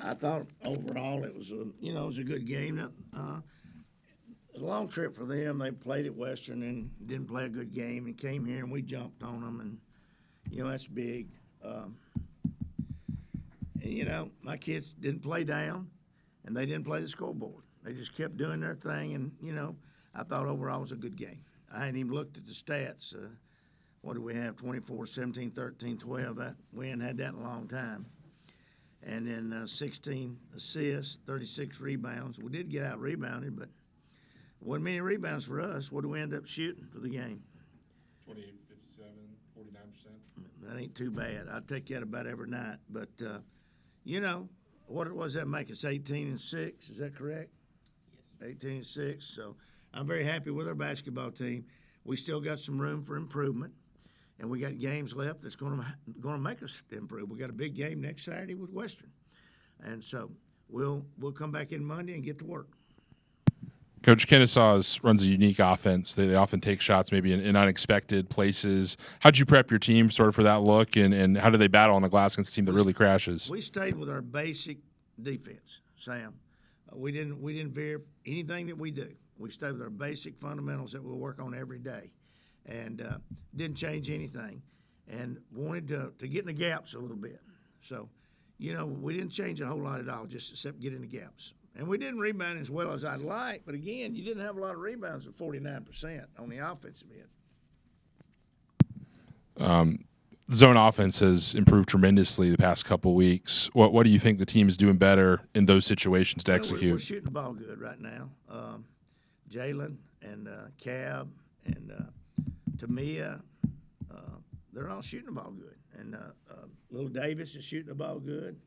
I thought overall it was it was a good game. It was a long trip for them. They played at Western and didn't play a good game and came here and we jumped on them and that's big. And my kids didn't play down and they didn't play the scoreboard. They just kept doing their thing and I thought overall it was a good game. I hadn't even looked at the stats. What do we have? 24, 17, 13, 12. We hadn't had that in a long time. And then 16 assists, 36 rebounds. We did get out rebounded, but wasn't many rebounds for us. What do we end up shooting for the game? 28, 57, 49%. That ain't too bad. I take that about every night. But, what does that make us? 18-6, is that correct? Yes. 18-6. So I'm very happy with our basketball team. We still got some room for improvement, and we got games left that's going to make us improve. We got a big game next Saturday with Western, and so we'll come back in Monday and get to work. Coach, Kennesaw runs a unique offense. They often take shots maybe in unexpected places. How'd you prep your team sort of for that look, and how do they battle on the glass against a team that really crashes? We stayed with our basic defense, Sam. We didn't veer anything that we do. We stayed with our basic fundamentals that we work on every day, and didn't change anything, and wanted to get in the gaps a little bit. So, we didn't change a whole lot at all, just except get in the gaps. And we didn't rebound as well as I'd like, but again, you didn't have a lot of rebounds at 49% on the offensive end. Zone offense has improved tremendously the past couple weeks. What do you think the team is doing better in those situations to execute? We're shooting the ball good right now. Jalen and Cab and Tamia, they're all shooting the ball good. And Little Davis is shooting the ball good.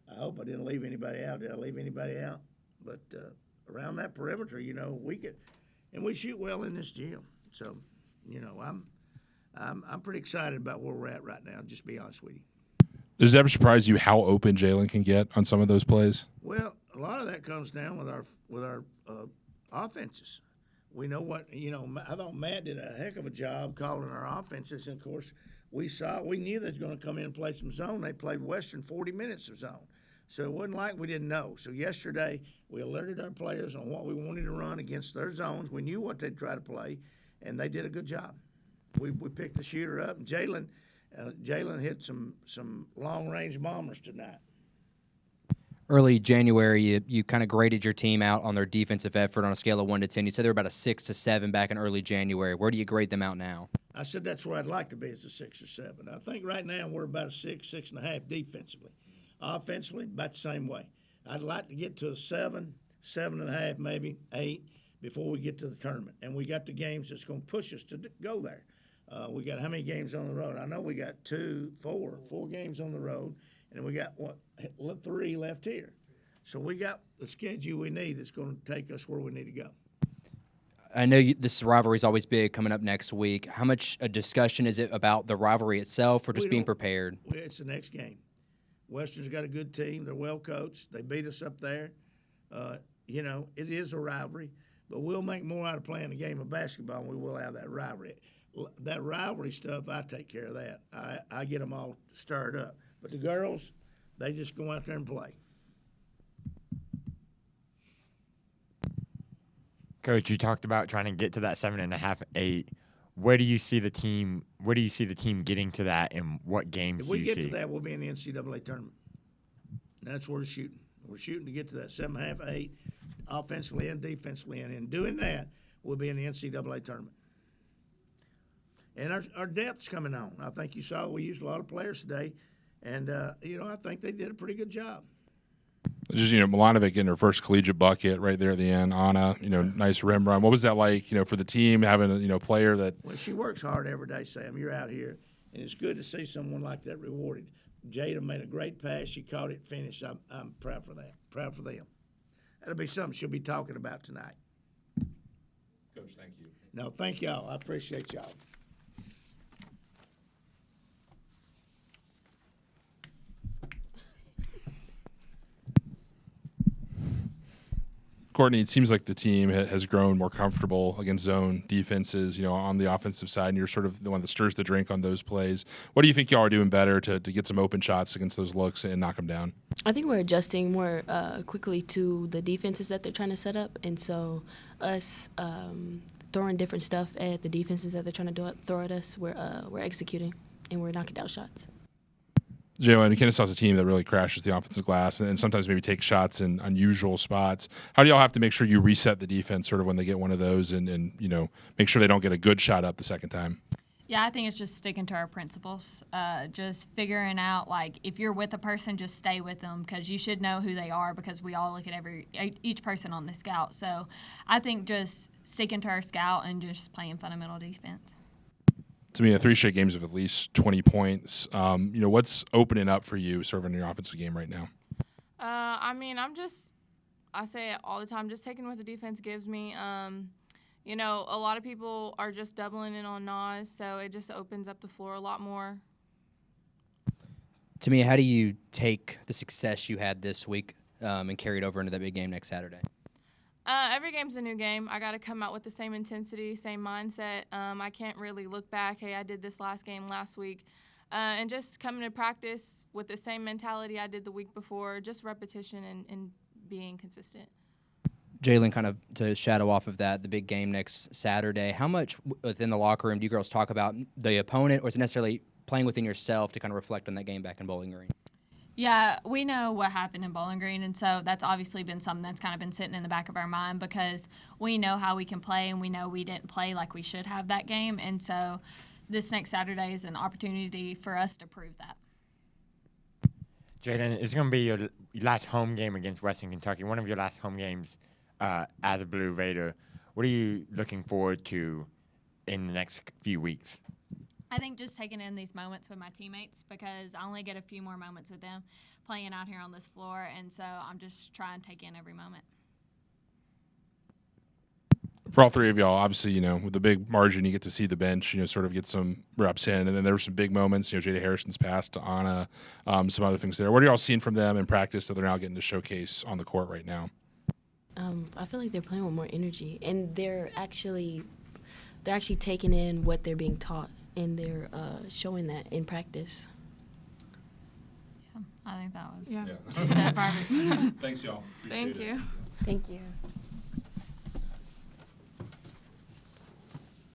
I hope I didn't leave anybody out. Did I leave anybody out? But around that perimeter, we could, and we shoot well in this gym. So, I'm pretty excited about where we're at right now. Just to be honest with you. Does it ever surprise you how open Jalen can get on some of those plays? Well, a lot of that comes down with our offenses. We know what I thought Matt did a heck of a job calling our offenses, and of course we knew they were going to come in and play some zone. They played Western 40 minutes of zone. So it wasn't like we didn't know. So yesterday we alerted our players on what we wanted to run against their zones. We knew what they'd try to play, and they did a good job. We picked the shooter up, and Jalen hit some long-range bombers tonight. Early January, you kind of graded your team out on their defensive effort on a scale of 1 to 10. You said they were about a 6 to 7 back in early January. Where do you grade them out now? I said that's where I'd like to be, as a 6 or 7. I think right now we're about a 6, 6.5 defensively. Offensively, about the same way. I'd like to get to a 7, 7.5, maybe 8 before we get to the tournament. And we got the games that's going to push us to go there. We got how many games on the road? I know we got 4 games on the road, and we got 3 left here. So we got the schedule we need that's going to take us where we need to go. I know this rivalry is always big coming up next week. How much a discussion is it about the rivalry itself or just being prepared? It's the next game. Western's got a good team. They're well coached. They beat us up there. It is a rivalry, but we'll make more out of playing a game of basketball than we will out of that rivalry. That rivalry stuff, I take care of that. I get them all stirred up. But the girls, they just go out there and play. Coach, you talked about trying to get to that 7.5, 8. Where do you see the team? Where do you see the team getting to that, and what games do you see? If we get to that, we'll be in the NCAA tournament. That's where we're shooting. We're shooting to get to that 7.5, 8, offensively and defensively, and in doing that, we'll be in the NCAA tournament. And our depth's coming on. I think you saw we used a lot of players today, and I think they did a pretty good job. Just Milanovic getting her first collegiate bucket right there at the end. Anna, nice rim run. What was that like? For the team having a player that. Well, she works hard every day, Sam. You're out here, and it's good to see someone like that rewarded. Jada made a great pass. She caught it, finished. I'm proud for that. Proud for them. That'll be something she'll be talking about tonight. Coach, thank you. No, thank y'all. I appreciate y'all. Courtney, it seems like the team has grown more comfortable against zone defenses, on the offensive side, and you're sort of the one that stirs the drink on those plays. What do you think y'all are doing better to get some open shots against those looks and knock them down? I think we're adjusting more quickly to the defenses that they're trying to set up, and so us throwing different stuff at the defenses that they're trying to throw at us, we're executing and we're knocking down shots. And Kennesaw's a team that really crashes the offensive glass and sometimes maybe takes shots in unusual spots. How do y'all have to make sure you reset the defense sort of when they get one of those and make sure they don't get a good shot up the second time? Yeah, I think it's just sticking to our principles. Just figuring out, if you're with a person, just stay with them because you should know who they are because we all look at each person on the scout. So I think just sticking to our scout and just playing fundamental defense. To me, 3 straight games of at least 20 points. What's opening up for you sort of in your offensive game right now? I say it all the time, just taking what the defense gives me. A lot of people are just doubling in on Nas, so it just opens up the floor a lot more. To me, how do you take the success you had this week and carry it over into that big game next Saturday? Every game's a new game. I got to come out with the same intensity, same mindset. I can't really look back, hey, I did this last game last week. And just coming to practice with the same mentality I did the week before, just repetition and being consistent. Jalen, kind of to shadow off of that, the big game next Saturday, how much within the locker room do you girls talk about the opponent, or is it necessarily playing within yourself to kind of reflect on that game back in Bowling Green? Yeah, we know what happened in Bowling Green, and so that's obviously been something that's kind of been sitting in the back of our mind because we know how we can play, and we know we didn't play like we should have that game, and so this next Saturday is an opportunity for us to prove that. Jaden, it's going to be your last home game against Western Kentucky, one of your last home games as a Blue Raider. What are you looking forward to in the next few weeks? I think just taking in these moments with my teammates because I only get a few more moments with them playing out here on this floor, and so I'm just trying to take in every moment. For all 3 of y'all, obviously, with the big margin, you get to see the bench, sort of get some reps in. And then there were some big moments, Jada Harrison's pass to Anna, some other things there. What are y'all seeing from them in practice that they're now getting to showcase on the court right now? I feel like they're playing with more energy, and they're actually taking in what they're being taught, and they're showing that in practice. Yeah, I think that was. Yeah. She said perfect. Thanks, y'all. Thank Appreciate it. you. Thank you.